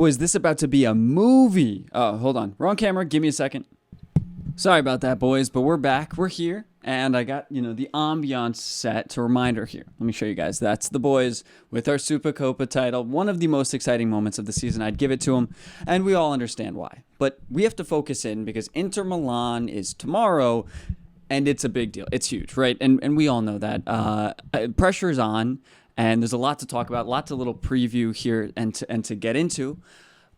Boys, this is about to be a movie. Oh, hold on. Wrong camera. Give me a second. Sorry about that, boys, but we're back. We're here. And I got, the ambiance set to reminder here. Let me show you guys. That's the boys with our Supercopa title. One of the most exciting moments of the season. I'd give it to them. And we all understand why. But we have to focus in because Inter Milan is tomorrow. And it's a big deal. It's huge, right? And we all know that. Pressure is on. And there's a lot to talk about, lots of little preview here and to get into.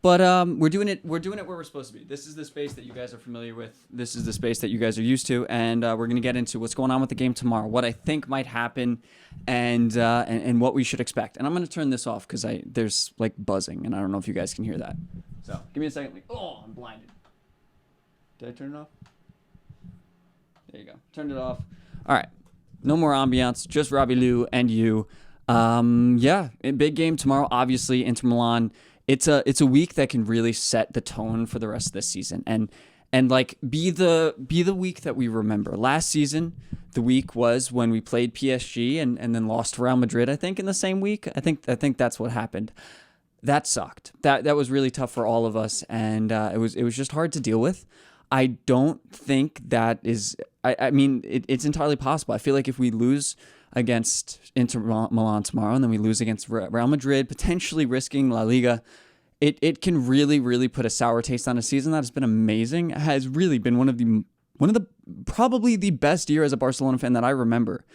But we're doing it where we're supposed to be. This is the space that you guys are familiar with. This is the space that you guys are used to. And we're going to get into what's going on with the game tomorrow, what I think might happen, and what we should expect. And I'm going to turn this off because there's like buzzing, and I don't know if you guys can hear that. So give me a second. Oh, I'm blinded. Did I turn it off? There you go. Turned it off. All right. No more ambiance. Just Robbie Lou and you. A big game tomorrow. Obviously, Inter Milan. It's a week that can really set the tone for the rest of this season and like be the week that we remember. Last season, the week was when we played PSG and then lost to Real Madrid, I think, in the same week. I think that's what happened. That sucked. That was really tough for all of us, and it was just hard to deal with. I don't think that is. I mean, it's entirely possible. I feel like if we lose against Inter Milan tomorrow, and then we lose against Real Madrid, potentially risking La Liga, it can really, really put a sour taste on a season that has been amazing. It has really been one of the probably the best year as a Barcelona fan that I remember.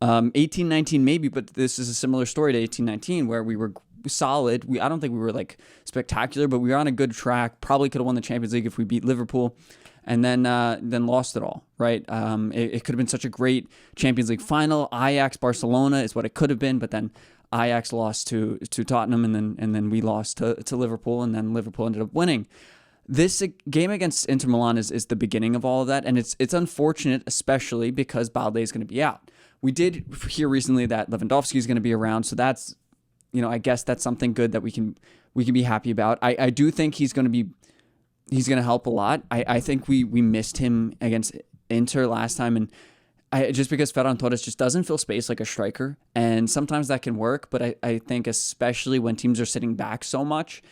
18-19 maybe, but this is a similar story to 18-19 where we were solid. I don't think we were like spectacular, but we were on a good track. Probably could have won the Champions League if we beat Liverpool. And then lost it all, right? It could have been such a great Champions League final. Ajax-Barcelona is what it could have been, but then Ajax lost to Tottenham, and then we lost to Liverpool, and then Liverpool ended up winning. This game against Inter Milan is the beginning of all of that, and it's unfortunate, especially because Balde is going to be out. We did hear recently that Lewandowski is going to be around, so that's, I guess that's something good that we can be happy about. I do think he's going to help a lot. I think we missed him against Inter last time, and just because Ferran Torres just doesn't fill space like a striker, and sometimes that can work, but I think especially when teams are sitting back so much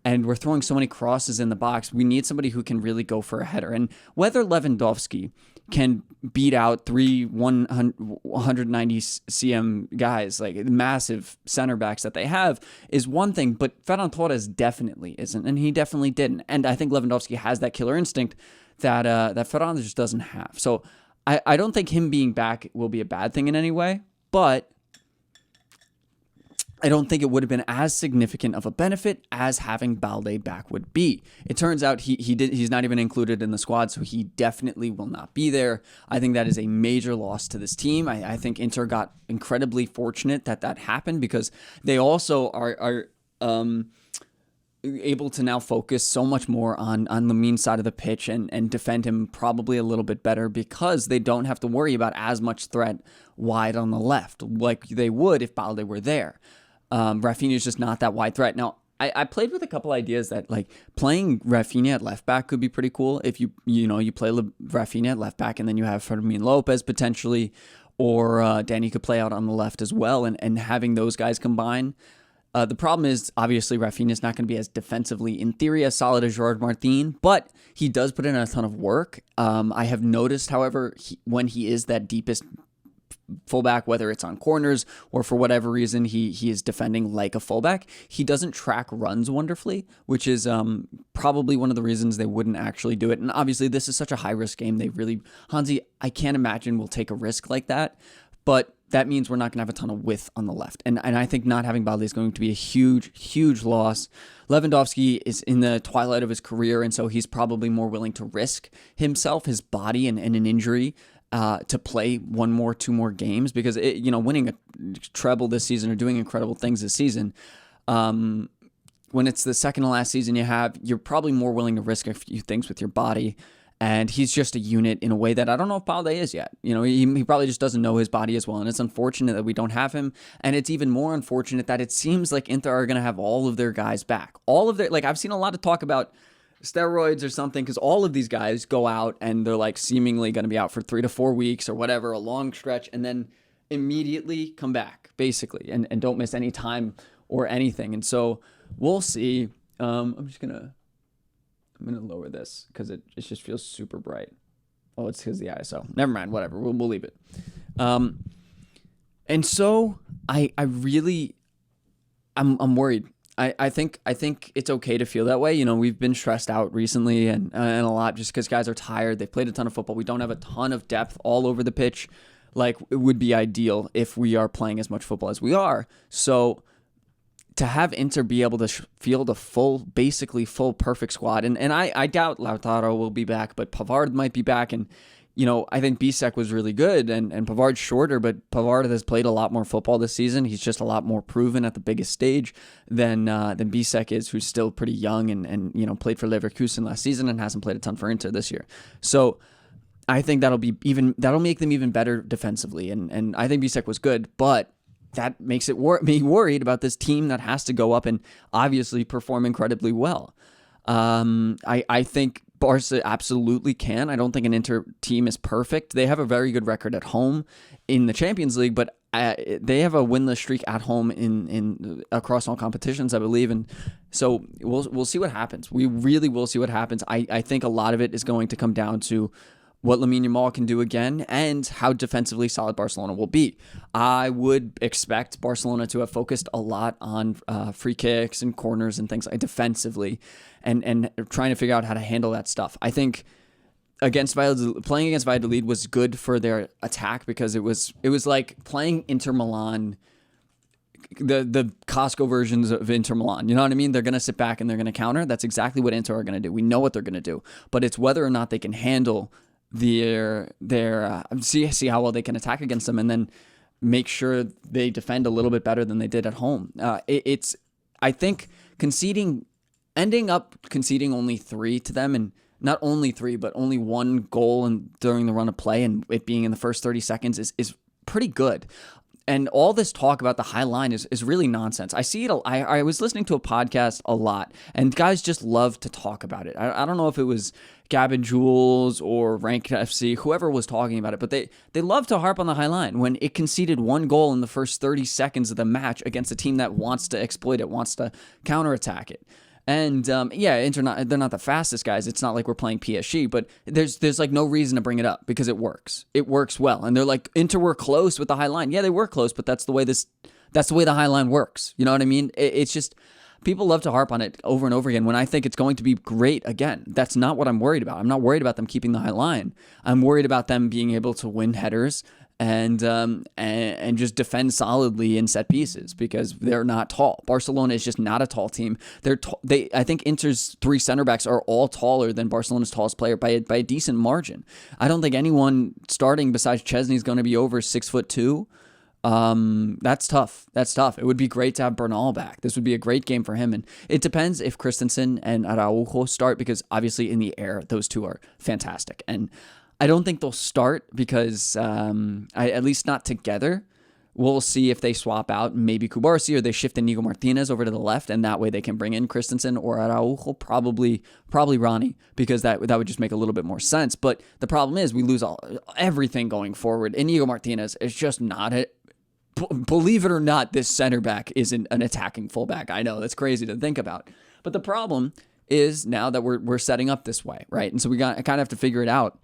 and we're throwing so many crosses in the box, we need somebody who can really go for a header. And whether Lewandowski can beat out 190 cm guys, like massive center backs that they have, is one thing, but Ferran Torres definitely isn't, and he definitely didn't. And I think Lewandowski has that killer instinct that Ferran just doesn't have. So I don't think him being back will be a bad thing in any way, but I don't think it would have been as significant of a benefit as having Balde back would be. It turns out he's not even included in the squad, so he definitely will not be there. I think that is a major loss to this team. I think Inter got incredibly fortunate that happened because they also are able to now focus so much more on Lamin's side of the pitch and defend him probably a little bit better because they don't have to worry about as much threat wide on the left like they would if Balde were there. Rafinha is just not that wide threat. Now, I played with a couple ideas that like playing Rafinha at left back could be pretty cool if you play Rafinha at left back and then you have Fermin Lopez potentially, or Danny could play out on the left as well, and having those guys combine. The problem is obviously Rafinha is not going to be as defensively, in theory, as solid as Gerard Martin, but he does put in a ton of work. I have noticed, however, when he is that deepest fullback, whether it's on corners or for whatever reason he is defending like a fullback, he doesn't track runs wonderfully, which is probably one of the reasons they wouldn't actually do it. And obviously this is such a high risk game. Hansi, I can't imagine will take a risk like that, but that means we're not going to have a ton of width on the left. And I think not having Balde is going to be a huge, huge loss. Lewandowski is in the twilight of his career, and so he's probably more willing to risk himself, his body, and an injury to play two more games, because winning a treble this season or doing incredible things this season, when it's the second to last season you're probably more willing to risk a few things with your body. And he's just a unit in a way that I don't know if Balde is yet. He probably just doesn't know his body as well. And it's unfortunate that we don't have him. And it's even more unfortunate that it seems like Inter are going to have all of their guys back. I've seen a lot of talk about steroids or something, because all of these guys go out and they're like seemingly going to be out for 3 to 4 weeks or whatever, a long stretch, and then immediately come back, basically, and don't miss any time or anything. And so we'll see. I'm gonna lower this because it just feels super bright. Oh, it's because the ISO. Never mind. Whatever. We'll leave it. And so I'm worried. I think it's okay to feel that way. You know, we've been stressed out recently and a lot just because guys are tired. They've played a ton of football. We don't have a ton of depth all over the pitch. Like it would be ideal if we are playing as much football as we are. So to have Inter be able to field a basically full perfect squad, and I doubt Lautaro will be back, but Pavard might be back, and you know, I think Bisek was really good, and Pavard's shorter, but Pavard has played a lot more football this season. He's just a lot more proven at the biggest stage than Bisek is, who's still pretty young and you know, played for Leverkusen last season and hasn't played a ton for Inter this year. So I think that'll make them even better defensively, and I think Bisek was good, but that makes it me worried about this team that has to go up and obviously perform incredibly well. I think Barca absolutely can. I don't think an Inter team is perfect. They have a very good record at home in the Champions League, but they have a winless streak at home in across all competitions, I believe. And so we'll see what happens. We really will see what happens. I think a lot of it is going to come down to what Lamine Yamal can do again and how defensively solid Barcelona will be. I would expect Barcelona to have focused a lot on free kicks and corners and things like defensively and trying to figure out how to handle that stuff. I think playing against Valladolid was good for their attack because it was like playing Inter Milan, the Costco versions of Inter Milan. You know what I mean? They're going to sit back and they're going to counter. That's exactly what Inter are going to do. We know what they're going to do, but it's whether or not they can handle their see how well they can attack against them and then make sure they defend a little bit better than they did at home. I think ending up conceding only 3 to them, and not only 3, but only 1 goal during the run of play, and it being in the first 30 seconds is pretty good. And all this talk about the high line is really nonsense. I see it. I was listening to a podcast a lot, and guys just love to talk about it. I don't know if it was Gavin Jules or Rank FC, whoever was talking about it, but they love to harp on the high line when it conceded 1 goal in the first 30 seconds of the match against a team that wants to exploit it, wants to counterattack it. And Inter they're not the fastest guys. It's not like we're playing PSG, but there's like no reason to bring it up because it works. It works well. And they're like, Inter were close with the high line. Yeah, they were close, but that's the way the high line works. You know what I mean? It's just people love to harp on it over and over again when I think it's going to be great again. That's not what I'm worried about. I'm not worried about them keeping the high line. I'm worried about them being able to win headers and just defend solidly in set pieces because they're not tall. Barcelona is just not a tall team. I think Inter's 3 center backs are all taller than Barcelona's tallest player by a decent margin. I don't think anyone starting besides Chesney is going to be over 6'2". That's tough. It would be great to have Bernal back. This would be a great game for him. And it depends if Christensen and Araujo start because obviously in the air, those two are fantastic. And I don't think they'll start because at least not together. We'll see if they swap out maybe Cubarsí or they shift Inigo Martinez over to the left, and that way they can bring in Christensen or Araujo, probably Ronnie, because that would just make a little bit more sense. But the problem is we lose everything going forward. Inigo Martinez is just not it. Believe it or not, this center back isn't an attacking fullback. I know that's crazy to think about, but the problem is now that we're setting up this way, right? And so we kind of have to figure it out.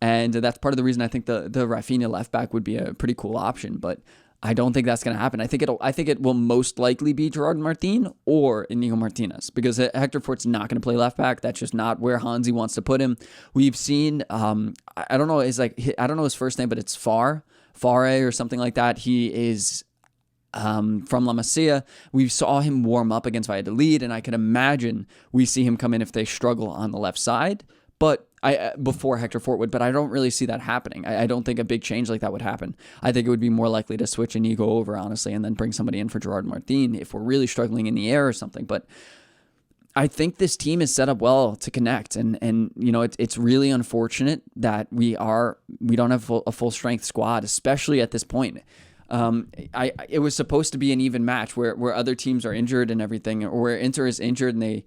And that's part of the reason I think the Rafinha left back would be a pretty cool option, but I don't think that's going to happen. I think it will most likely be Gerard Martin or Inigo Martinez because Hector Fort's not going to play left back. That's just not where Hansi wants to put him. We've seen I don't know his first name, but it's Fare or something like that. He is from La Masia. We saw him warm up against Valladolid, and I can imagine we see him come in if they struggle on the left side. But before Hector Fort would, but I don't really see that happening. I don't think a big change like that would happen. I think it would be more likely to switch Inigo over, honestly, and then bring somebody in for Gerard Martin if we're really struggling in the air or something. But I think this team is set up well to connect, and you know it's really unfortunate that we don't have a full strength squad, especially at this point. It was supposed to be an even match where other teams are injured and everything, or where Inter is injured and they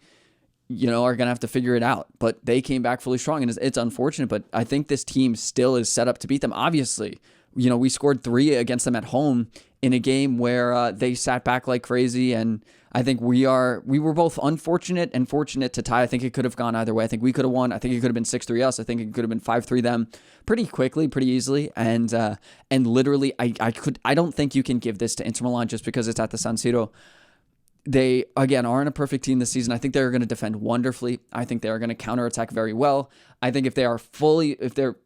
are going to have to figure it out. But they came back fully strong, and it's unfortunate, but I think this team still is set up to beat them. Obviously, we scored 3 against them at home in a game where they sat back like crazy, and I think we were both unfortunate and fortunate to tie. I think it could have gone either way. I think we could have won. I think it could have been 6-3 us. I think it could have been 5-3 them pretty quickly, pretty easily. And literally, I don't think you can give this to Inter Milan just because it's at the San Siro. They, again, aren't a perfect team this season. I think they're going to defend wonderfully. I think they are going to counterattack very well. I think if their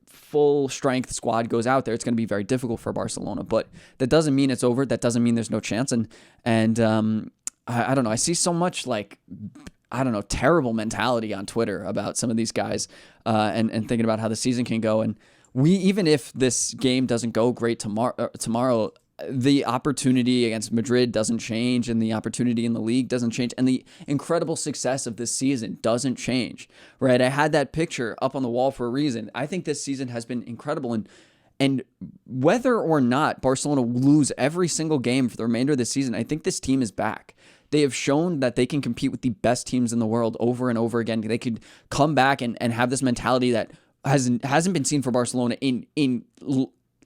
full strength squad goes out there, it's going to be very difficult for Barcelona. But that doesn't mean it's over. That doesn't mean there's no chance. And I don't know. I see so much terrible mentality on Twitter about some of these guys and thinking about how the season can go. And even if this game doesn't go great tomorrow, the opportunity against Madrid doesn't change, and the opportunity in the league doesn't change, and the incredible success of this season doesn't change, right? I had that picture up on the wall for a reason. I think this season has been incredible, and whether or not Barcelona lose every single game for the remainder of the season, I think this team is back. They have shown that they can compete with the best teams in the world over and over again. They could come back and have this mentality that hasn't been seen for Barcelona in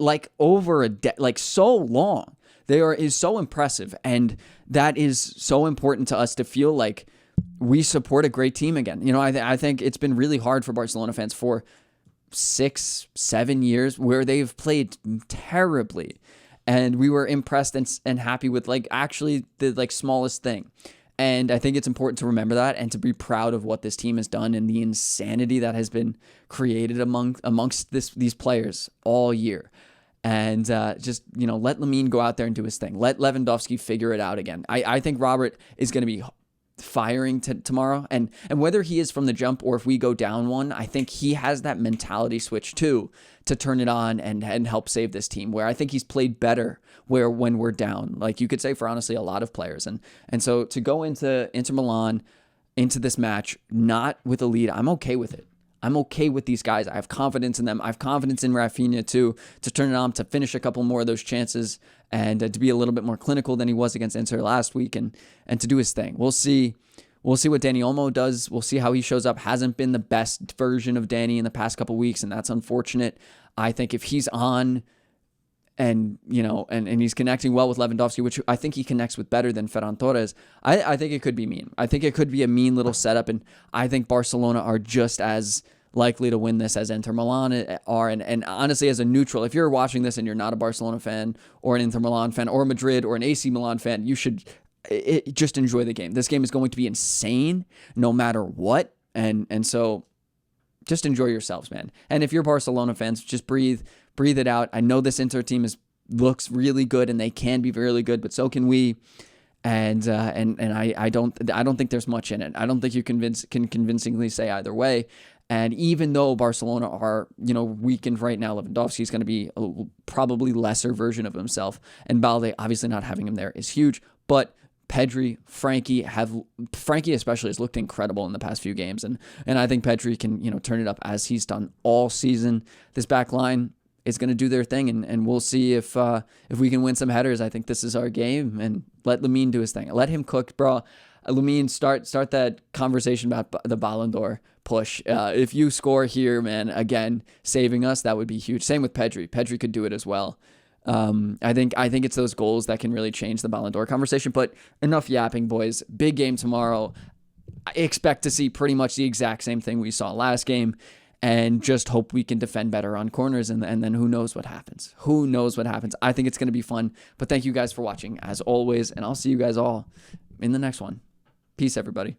like over so long. Is so impressive, and that is so important to us to feel like we support a great team again. I think it's been really hard for Barcelona fans for 6-7 years where they've played terribly, and we were impressed and happy with actually the smallest thing. And I think it's important to remember that and to be proud of what this team has done and the insanity that has been created amongst these players all year. And just let Lamine go out there and do his thing. Let Lewandowski figure it out again. I think Robert is going to be firing tomorrow, and whether he is from the jump or if we go down one, I think he has that mentality switch too to turn it on and help save this team, where I think he's played better when we're down, like you could say for honestly a lot of players. And so to go into Inter Milan, into this match not with a lead, I'm okay with it. I'm okay with these guys. I have confidence in them. I have confidence in Rafinha too, to turn it on, to finish a couple more of those chances, and to be a little bit more clinical than he was against Inter last week, and to do his thing. We'll see what Dani Olmo does. We'll see how he shows up. Hasn't been the best version of Danny in the past couple weeks, and that's unfortunate. I think if he's on and he's connecting well with Lewandowski, which I think he connects with better than Ferran Torres, I think it could be mean. I think it could be a mean little setup, and I think Barcelona are just as likely to win this as Inter Milan are. And honestly, as a neutral, if you're watching this and you're not a Barcelona fan or an Inter Milan fan or a Madrid or an AC Milan fan, you should just enjoy the game. This game is going to be insane no matter what. And so just enjoy yourselves, man. And if you're Barcelona fans, just breathe it out. I know this Inter team looks really good, and they can be really good, but so can we. And I don't think there's much in it. I don't think you can convincingly say either way. And even though Barcelona are, weakened right now, Lewandowski is going to be a probably lesser version of himself. And Balde, obviously not having him there is huge. But Pedri, Frankie especially has looked incredible in the past few games. And I think Pedri can, turn it up as he's done all season. This back line is going to do their thing, and we'll see if we can win some headers. I think this is our game, and let Lamine do his thing. Let him cook, bro. Lamine, start that conversation about the Ballon d'Or push. If you score here, man, again, saving us, that would be huge. Same with Pedri. Pedri could do it as well. I think it's those goals that can really change the Ballon d'Or conversation. But enough yapping, boys. Big game tomorrow. I expect to see pretty much the exact same thing we saw last game, and just hope we can defend better on corners, and then who knows what happens. Who knows what happens. I think it's going to be fun. But thank you guys for watching, as always, and I'll see you guys all in the next one. Peace, everybody.